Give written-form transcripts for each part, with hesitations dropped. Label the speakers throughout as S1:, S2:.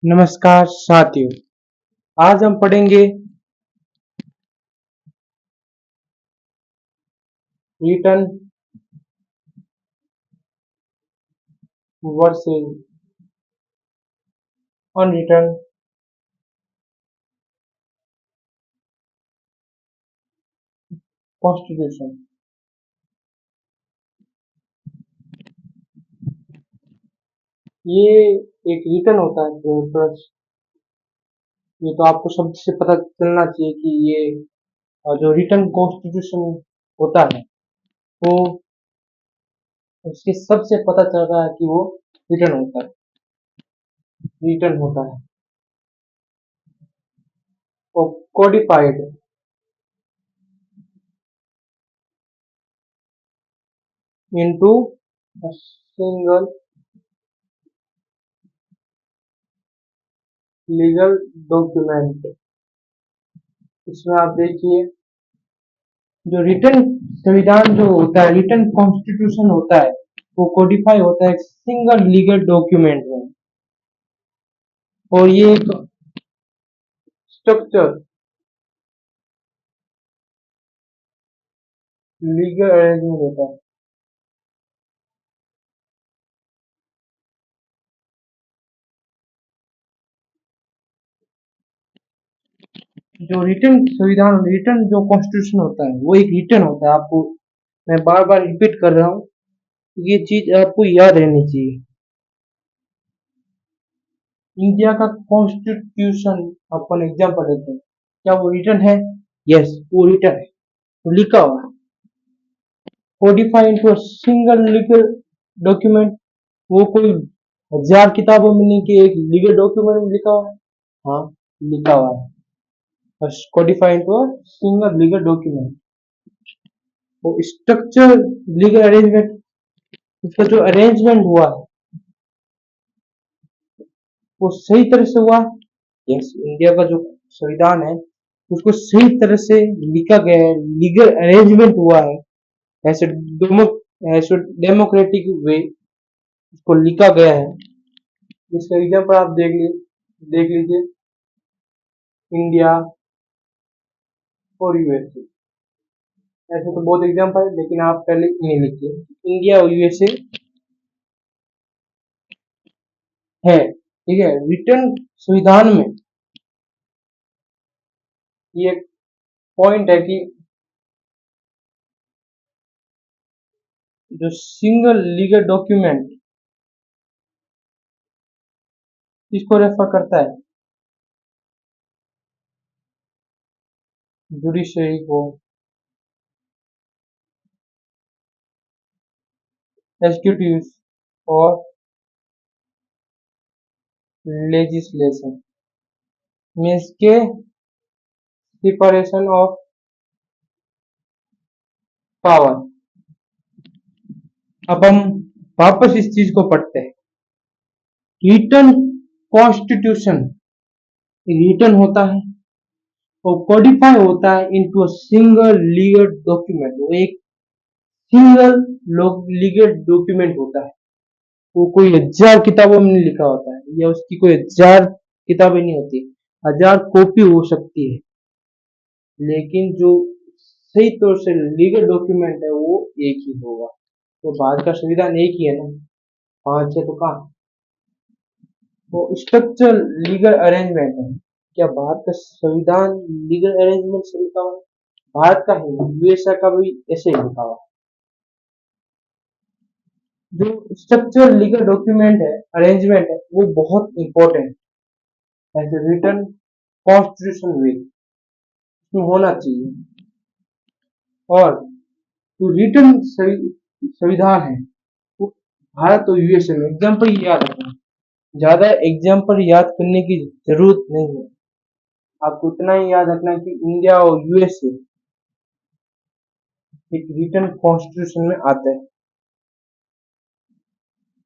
S1: नमस्कार साथियों। आज हम पढ़ेंगे रिटर्न वर्सेस अनरिटर्न कॉन्स्टिट्यूशन। ये एक रिटर्न होता है प्लस ये तो आपको शब्द से पता चलना चाहिए कि ये जो रिटर्न कॉन्स्टिट्यूशन होता है वो उसके सबसे पता चल रहा है कि वो रिटर्न होता है वो codified into a single legal document. इसमें आप देखिए जो रिटर्न संविधान जो होता है रिटर्न कॉन्स्टिट्यूशन होता है वो कोडिफाई होता है सिंगल लीगल डॉक्यूमेंट में। और ये एक स्ट्रक्चर लीगल अरेंजमेंट होता है। जो रिटर्न संविधान रिटर्न जो कॉन्स्टिट्यूशन होता है वो एक रिटर्न होता है। आपको मैं बार बार रिपीट कर रहा हूँ, ये चीज आपको याद रहनी चाहिए। इंडिया का कॉन्स्टिट्यूशन अपन एग्जाम्पल लेते हैं, क्या वो रिटर्न है? यस, वो रिटर्न है, वो लिखा हुआ है, Codify into a single legal document. वो कोई हजार किताबों में नहीं कि एक लीगल डॉक्यूमेंट में लिखा हुआ है। हाँ, लिखा हुआ है, Codify into a single legal document. वो स्ट्रक्चर लीगल अरेंजमेंट, उसका जो अरेंजमेंट हुआ है वो सही तरह से हुआ। यस, इंडिया का जो संविधान है उसको सही तरह से लिखा गया है, लीगल अरेंजमेंट हुआ है, ऐसे ऐसे डेमोक्रेटिक वे उसको लिखा गया है। इसका एग्जाम्पल आप देख लीजिए, इंडिया और यूएसए। ऐसे तो बहुत एग्जाम्पल है लेकिन आप पहले इन्हें लिखिए, इंडिया और यूएसए है। ठीक है, रिटर्न संविधान में ये पॉइंट है कि जो सिंगल लीगल डॉक्यूमेंट इसको रेफर करता है जुडिशरी को, एग्जीक्यूटिव और लेजिस्लेशन मीन्स के सेपरेशन ऑफ पावर। अब हम वापस इस चीज को पढ़ते हैं। रिटर्न कॉन्स्टिट्यूशन रिटर्न होता है और कोडिफाई होता है into a single legal document. वो एक सिंगल लीगल डॉक्यूमेंट होता है। वो कोई हजार किताबों में नहीं लिखा होता है, या उसकी कोई हजार किताबें नहीं होती, हजार कॉपी हो सकती है, लेकिन जो सही तौर से लीगल डॉक्यूमेंट है वो एक ही होगा। तो भारत का संविधान एक ही है ना, पांच है तो कहाँ। वो स्ट्रक्चर लीगल अरेंजमेंट है। क्या भारत का संविधान लीगल अरेंजमेंट से लिखा हुआ है? भारत का ही, यूएसए का भी ऐसे ही लिखा हुआ है। जो स्ट्रक्चर लीगल डॉक्यूमेंट है, अरेंजमेंट है, वो बहुत इंपॉर्टेंट है, एज रिटर्न कॉन्स्टिट्यूशन वे इसमें होना चाहिए। और जो रिटर्न संविधान है वो भारत और यूएसए में एग्जाम्पल याद रखना, ज्यादा एग्जाम्पल याद करने की जरूरत नहीं है। आपको इतना ही याद रखना है कि इंडिया और यूएसए एक रिटर्न कॉन्स्टिट्यूशन में आते हैं,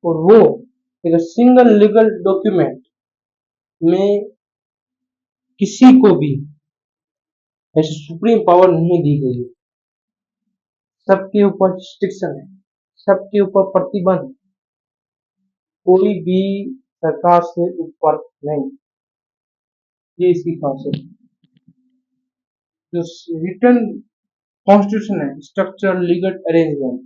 S1: और वो एक सिंगल लीगल डॉक्यूमेंट में किसी को भी ऐसी सुप्रीम पावर नहीं दी गई है। सबके ऊपर रिस्ट्रिक्शन है, सबके ऊपर प्रतिबंध। कोई भी सरकार से ऊपर नहीं। ये इसकी खासियत है। जो रिटर्न कॉन्स्टिट्यूशन है, स्ट्रक्चर लीगल अरेंजमेंट,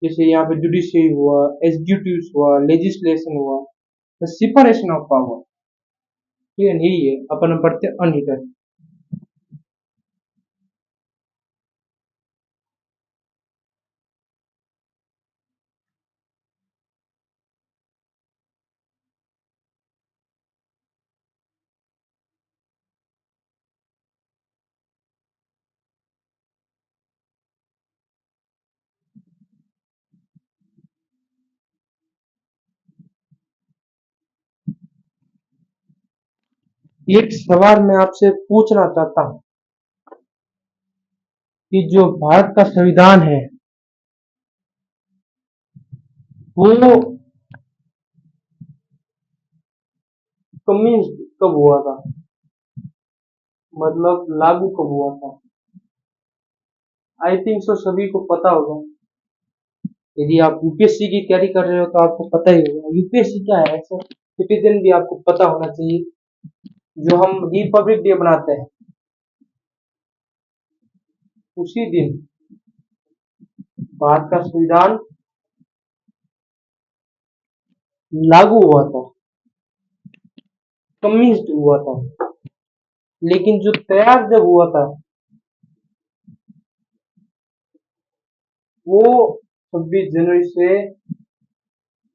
S1: जैसे यहाँ पे जुडिशरी हुआ, एग्जीक्यूटिव हुआ, लेजिस्लेशन हुआ, सेपरेशन ऑफ पावर। ठीक है, यही है। अपन पढ़ते अनरिटर्न। एक सवाल मैं आपसे पूछना चाहता हूँ कि जो भारत का संविधान है वो कम्युनिस्ट कब हुआ था, मतलब लागू कब हुआ था? आई थिंक सो सभी को पता होगा। यदि आप यूपीएससी की तैयारी कर रहे हो तो आपको पता ही होगा यूपीएससी क्या है। ऐसा सिटीजन भी आपको पता होना चाहिए। जो हम रिपब्लिक डे मनाते हैं उसी दिन भारत का संविधान लागू हुआ था, कम्युनिस्ट हुआ था। लेकिन जो तैयार जब हुआ था वो 26 जनवरी से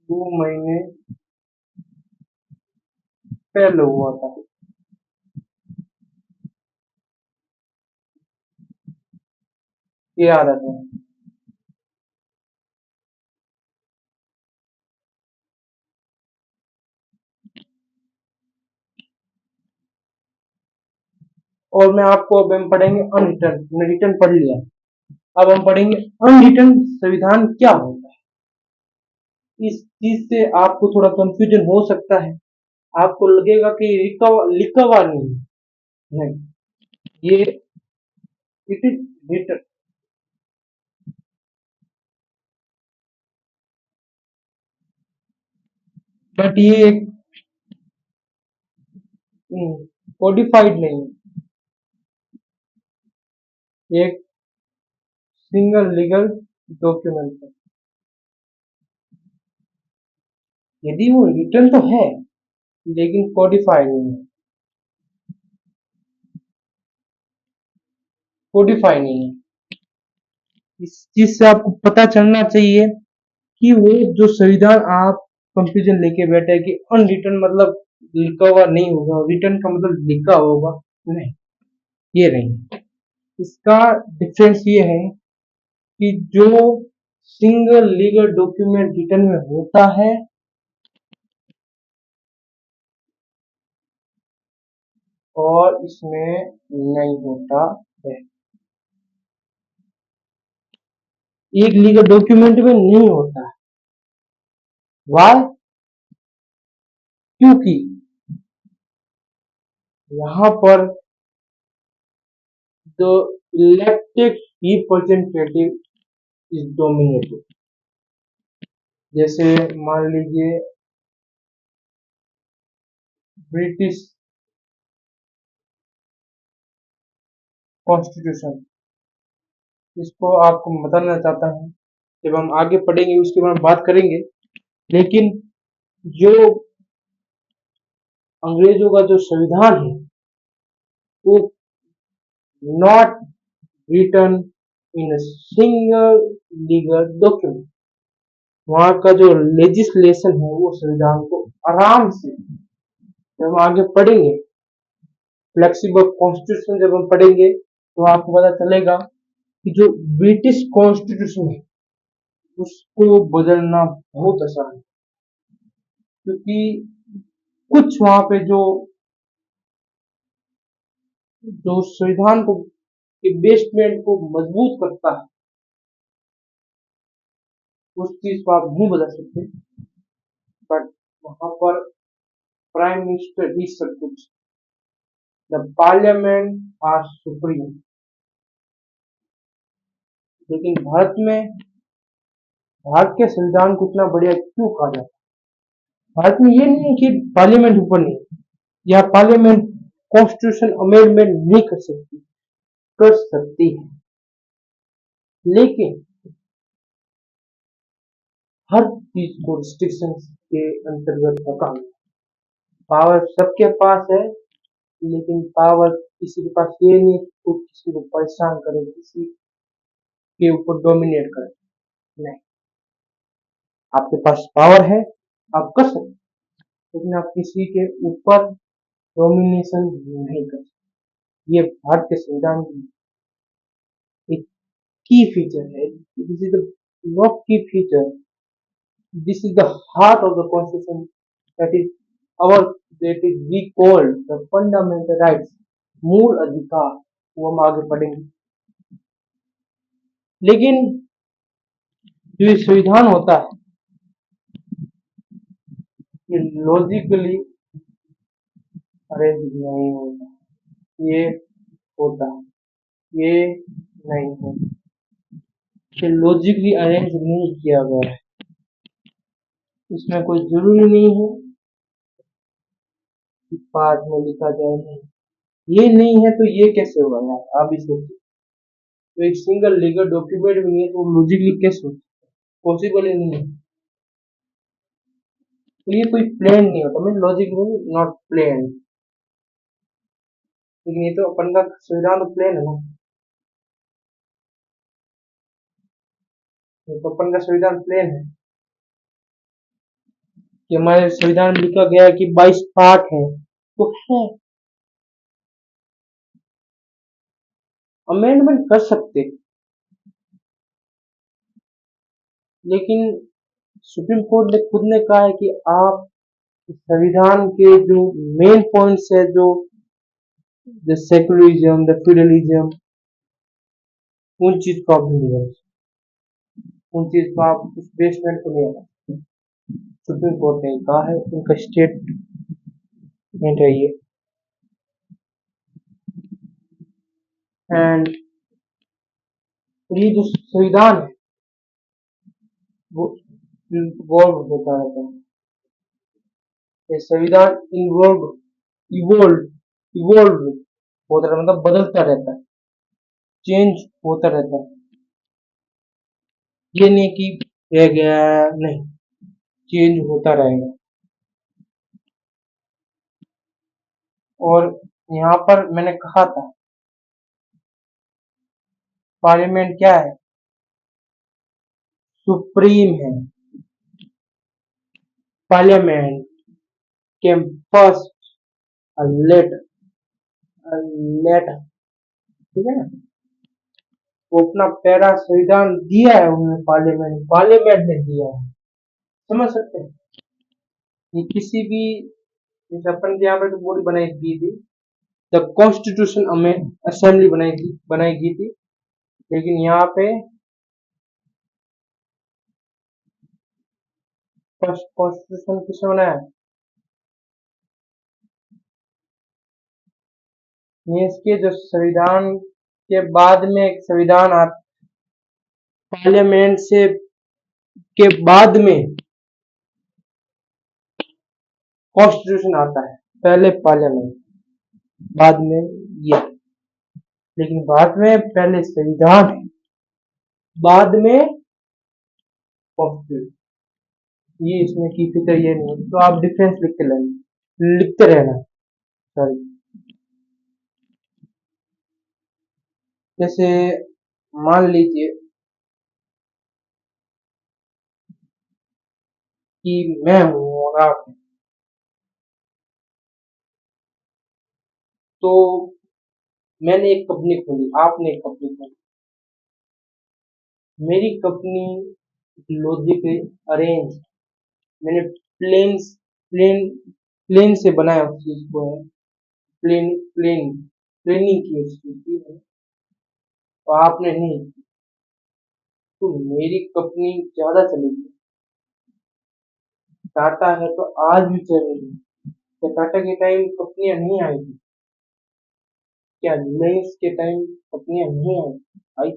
S1: 2 महीने पहले हुआ था। ये याद रखना। और मैं आपको अब हम पढ़ेंगे अनरिटर्न। हमने रिटर्न पढ़ लिया, अब हम पढ़ेंगे अनरिटर्न संविधान क्या होता है। इस चीज से आपको थोड़ा कंफ्यूजन हो सकता है। आपको लगेगा कि लिखा हुआ नहीं, ये इट इज रिटर्न। बट ये एक कोडिफाइड नहीं है, एक सिंगल लीगल डॉक्यूमेंट है। यदि वो रिटर्न तो है लेकिन कोडिफाइड नहीं है, कोडिफाइड नहीं है। इस चीज से आपको पता चलना चाहिए कि वो जो संविधान आप कंफ्यूजन लेके बैठे हैं कि अनरिटर्न मतलब लिखा हुआ नहीं होगा, रिटर्न का मतलब लिखा होगा, नहीं, ये नहीं। इसका डिफरेंस ये है कि जो सिंगल लीगल डॉक्यूमेंट रिटर्न में होता है और इसमें नहीं होता है। एक लीगल डॉक्यूमेंट में नहीं होता है। वाई? क्योंकि यहाँ पर the elected representative is dominated. जैसे मान लीजिए ब्रिटिश कॉन्स्टिट्यूशन, इसको आपको बताना चाहता हूँ। जब हम आगे पढ़ेंगे उसके बारे में बात करेंगे। लेकिन जो अंग्रेजों का जो संविधान है वो not written in single legal document. वहां का जो लेजिस्लेशन है वो संविधान को आराम से, जब हम आगे पढ़ेंगे फ्लेक्सिबल कॉन्स्टिट्यूशन जब हम पढ़ेंगे तो आपको पता चलेगा कि जो ब्रिटिश कॉन्स्टिट्यूशन है उसको बदलना बहुत आसान है। क्योंकि कुछ वहां पे जो जो संविधान को के बेसमेंट को मजबूत करता है उस चीज को आप नहीं बदल सकते। बट वहां पर प्राइम मिनिस्टर ही सब कुछ, द पार्लियामेंट आर सुप्रीम। लेकिन भारत में भारत के संविधान को इतना बढ़िया क्यों कहा जाता है? भारत में ये नहीं है कि पार्लियामेंट ऊपर नहीं है, या पार्लियामेंट कॉन्स्टिट्यूशन अमेंडमेंट नहीं कर सकती, कर सकती है, लेकिन हर चीज को रिस्ट्रिक्शन के अंतर्गत रखा। पावर सबके पास है, लेकिन पावर किसी के पास ये नहीं है कि किसी को परेशान करे, किसी के ऊपर डोमिनेट करे। नहीं, आपके पास पावर है, आप कर सकते, लेकिन आप किसी के ऊपर डोमिनेशन नहीं कर सकते। ये भारत के संविधान की एक की फीचर है। दिस इज द नॉट की feature, this is the heart of the constitution, that is our that is we call the fundamental rights, मूल अधिकार। वो हम आगे पढ़ेंगे। लेकिन जो ये संविधान होता है, ये लॉजिकली अरेंज नहीं होता, ये होता है, ये नहीं होता, ये लॉजिकली अरेंज नहीं किया गया है। इसमें कोई जरूरी नहीं है कि पार्ट में लिखा जाए। नहीं, ये नहीं है तो ये कैसे होगा यार, आप ही सोचिए। तो एक सिंगल लीगल डॉक्यूमेंट भी नहीं है तो लॉजिकली कैसे होगा, पॉसिबल ही नहीं है। तो ये कोई प्लान नहीं होता, मीन लॉजिक नॉट प्लान। लेकिन ये तो अपन का संविधान तो प्लान है ना, ये तो अपन का संविधान प्लान है कि हमारे संविधान में लिखा गया है कि 22 पार्ट है, तो है, अमेंडमेंट कर सकते। लेकिन सुप्रीम कोर्ट ने खुद ने कहा है कि आप संविधान के जो मेन पॉइंट्स है, जो द सेकुलरिज्म, द फ्यूडलिज्म, उन चीज को आप नहीं कर, उन चीज को आप उस बेसमेंट को नहीं हटा। सुप्रीम कोर्ट ने कहा है, उनका स्टेटमेंट है ये। एंड ये जो संविधान है वो इन्वॉल्व होता रहता है। ये संविधान इन्वॉल्व इवोल्व इवोल्व होता रहता है, मतलब बदलता रहता है, चेंज होता रहता है। ये नहीं कि रह गया, नहीं, चेंज होता रहेगा। और यहाँ पर मैंने कहा था, पार्लियामेंट क्या है, सुप्रीम है। Parliament came first letter, letter, ठीक है ना। वो अपना पहला संविधान दिया है उन्होंने, पार्लियामेंट पार्लियामेंट ने दिया है, समझ सकते हैं। ये किसी भी, जैसे अपन के यहाँ पे तो बॉडी बनाई गई थी, द कॉन्स्टिट्यूशन असेंबली बनाई गई थी, लेकिन यहाँ पे फर्स्ट कॉन्स्टिट्यूशन किसने बनाया, देश के जो संविधान के बाद में एक संविधान आता, पार्लियामेंट से के बाद में कॉन्स्टिट्यूशन आता है, पहले पार्लियामेंट, बाद में ये। लेकिन बाद में पहले संविधान है, बाद में कॉन्स्टिट्यूशन। ये इसमें की फिक्र ये नहीं है, तो आप डिफरेंस लिखते रहना। सॉरी, जैसे मान लीजिए कि मैं हूं और आप हैं, तो मैंने एक कंपनी खोली, आपने एक कंपनी खोली। मेरी कंपनी लॉजिक अरेंज, मैंने प्लेन प्लेन से बनाया उस चीज को है, प्लेनिंग की उस चीज की है, तो आपने नहीं, तो मेरी कंपनी ज्यादा चलेगी। टाटा है तो आज भी चलेगी। तो टाटा के टाइम कंपनियां नहीं आई थी क्या, रिलायंस के टाइम कंपनियां नहीं आई,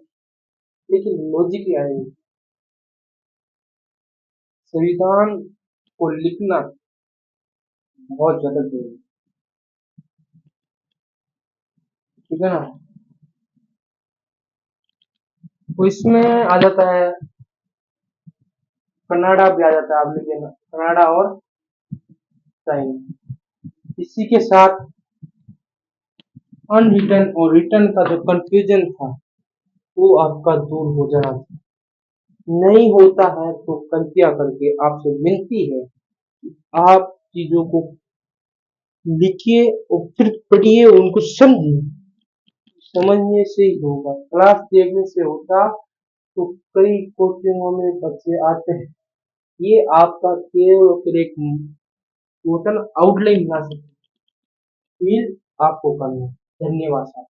S1: लेकिन लॉजिक ही आएगी। संविधान को लिखना बहुत ज्यादा जरूरी। ठीक है ना। तो इसमें आ जाता है कनाडा भी आ जाता है, आप लिखिए ना, कनाडा और चाइना। इसी के साथ अनरिटन और रिटर्न का जो कंफ्यूजन था वो आपका दूर हो जाना चाहिए। नहीं होता है तो कृपया करके आपसे विनती है, आप चीजों को लिखिए और फिर पढ़िए, उनको समझिए। समझने से ही होगा, क्लास देखने से होता तो कई कोचिंगों में बच्चे आते हैं। ये आपका केवल और केवल एक टोटल आउटलाइन बना सकते, फील आपको करना है। धन्यवाद।